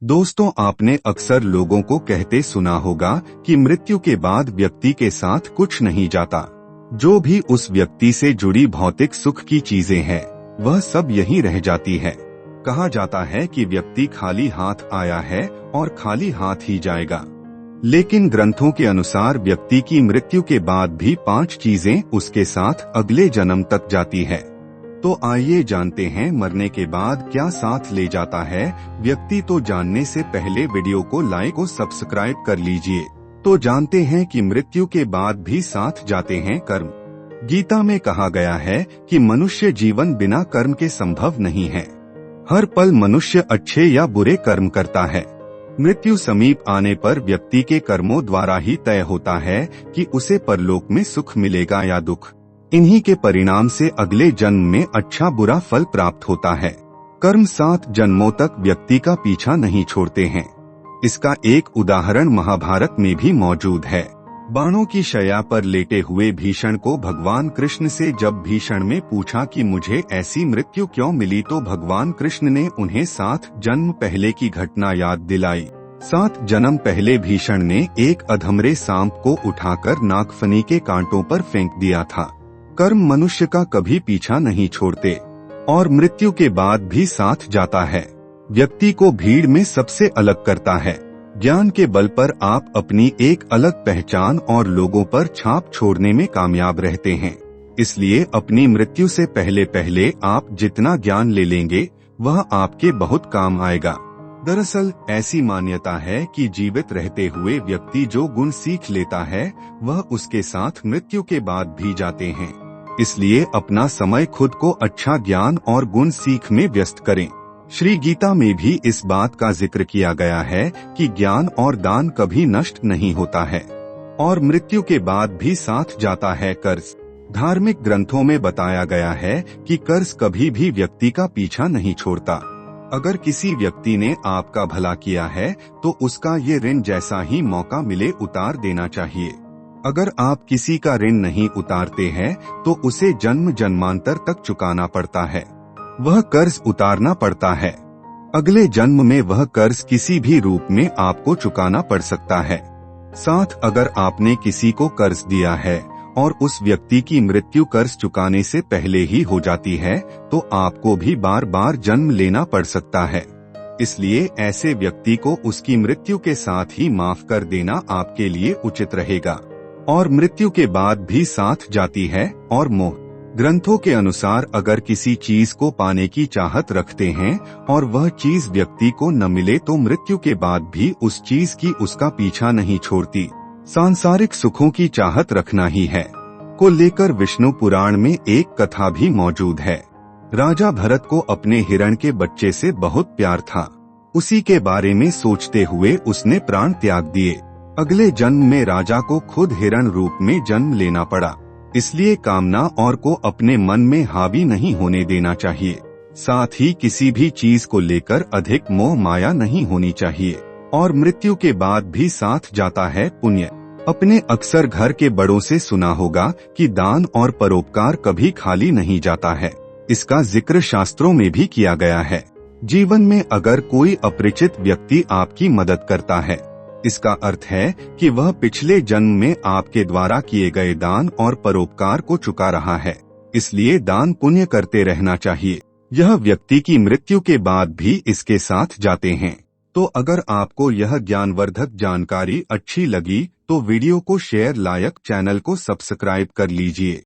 दोस्तों, आपने अक्सर लोगों को कहते सुना होगा कि मृत्यु के बाद व्यक्ति के साथ कुछ नहीं जाता। जो भी उस व्यक्ति से जुड़ी भौतिक सुख की चीजें हैं, वह सब यहीं रह जाती है। कहा जाता है कि व्यक्ति खाली हाथ आया है और खाली हाथ ही जाएगा। लेकिन ग्रंथों के अनुसार व्यक्ति की मृत्यु के बाद भी 5 चीजें उसके साथ अगले जन्म तक जाती है। तो आइए जानते हैं मरने के बाद क्या साथ ले जाता है व्यक्ति। तो जानने से पहले वीडियो को लाइक और सब्सक्राइब कर लीजिए। तो जानते हैं कि मृत्यु के बाद भी साथ जाते हैं कर्म। गीता में कहा गया है कि मनुष्य जीवन बिना कर्म के संभव नहीं है। हर पल मनुष्य अच्छे या बुरे कर्म करता है। मृत्यु समीप आने पर व्यक्ति के कर्मों द्वारा ही तय होता है कि उसे परलोक में सुख मिलेगा या दुख। इन्हीं के परिणाम से अगले जन्म में अच्छा बुरा फल प्राप्त होता है। कर्म 7 जन्मों तक व्यक्ति का पीछा नहीं छोड़ते हैं। इसका एक उदाहरण महाभारत में भी मौजूद है। बाणों की शैया पर लेटे हुए भीषण को भगवान कृष्ण से जब भीषण ने पूछा कि मुझे ऐसी मृत्यु क्यों मिली, तो भगवान कृष्ण ने उन्हें 7 जन्म पहले की घटना याद दिलाई। 7 जन्म पहले भीषण ने एक अधमरे सांप को उठाकर नागफनी के कांटों पर फेंक दिया था। कर्म मनुष्य का कभी पीछा नहीं छोड़ते और मृत्यु के बाद भी साथ जाता है। व्यक्ति को भीड़ में सबसे अलग करता है। ज्ञान के बल पर आप अपनी एक अलग पहचान और लोगों पर छाप छोड़ने में कामयाब रहते हैं। इसलिए अपनी मृत्यु से पहले आप जितना ज्ञान ले लेंगे वह आपके बहुत काम आएगा। दरअसल ऐसी मान्यता है कि जीवित रहते हुए व्यक्ति जो गुण सीख लेता है वह उसके साथ मृत्यु के बाद भी जाते हैं। इसलिए अपना समय खुद को अच्छा ज्ञान और गुण सीख में व्यस्त करें। श्री गीता में भी इस बात का जिक्र किया गया है कि ज्ञान और दान कभी नष्ट नहीं होता है और मृत्यु के बाद भी साथ जाता है कर्ज। धार्मिक ग्रंथों में बताया गया है कि कर्ज कभी भी व्यक्ति का पीछा नहीं छोड़ता। अगर किसी व्यक्ति ने आपका भला किया है तो उसका ये ऋण जैसा ही मौका मिले उतार देना चाहिए। अगर आप किसी का ऋण नहीं उतारते हैं तो उसे जन्म जन्मांतर तक चुकाना पड़ता है। वह कर्ज उतारना पड़ता है। अगले जन्म में वह कर्ज किसी भी रूप में आपको चुकाना पड़ सकता है। साथ अगर आपने किसी को कर्ज दिया है और उस व्यक्ति की मृत्यु कर्ज चुकाने से पहले ही हो जाती है तो आपको भी बार बार जन्म लेना पड़ सकता है। इसलिए ऐसे व्यक्ति को उसकी मृत्यु के साथ ही माफ कर देना आपके लिए उचित रहेगा। और मृत्यु के बाद भी साथ जाती है और मोह। ग्रंथों के अनुसार अगर किसी चीज को पाने की चाहत रखते हैं और वह चीज व्यक्ति को न मिले तो मृत्यु के बाद भी उस चीज की उसका पीछा नहीं छोड़ती। सांसारिक सुखों की चाहत रखना ही है को लेकर विष्णु पुराण में एक कथा भी मौजूद है। राजा भरत को अपने हिरण के बच्चे से बहुत प्यार था। उसी के बारे में सोचते हुए उसने प्राण त्याग दिए। अगले जन्म में राजा को खुद हिरण रूप में जन्म लेना पड़ा। इसलिए कामना और को अपने मन में हावी नहीं होने देना चाहिए। साथ ही किसी भी चीज को लेकर अधिक मोह माया नहीं होनी चाहिए। और मृत्यु के बाद भी साथ जाता है पुण्य। अपने अक्सर घर के बड़ों से सुना होगा कि दान और परोपकार कभी खाली नहीं जाता है। इसका जिक्र शास्त्रों में भी किया गया है। जीवन में अगर कोई अपरिचित व्यक्ति आपकी मदद करता है, इसका अर्थ है कि वह पिछले जन्म में आपके द्वारा किए गए दान और परोपकार को चुका रहा है। इसलिए दान पुण्य करते रहना चाहिए। यह व्यक्ति की मृत्यु के बाद भी इसके साथ जाते हैं। तो अगर आपको यह ज्ञानवर्धक जानकारी अच्छी लगी तो वीडियो को शेयर, लाइक, चैनल को सब्सक्राइब कर लीजिए।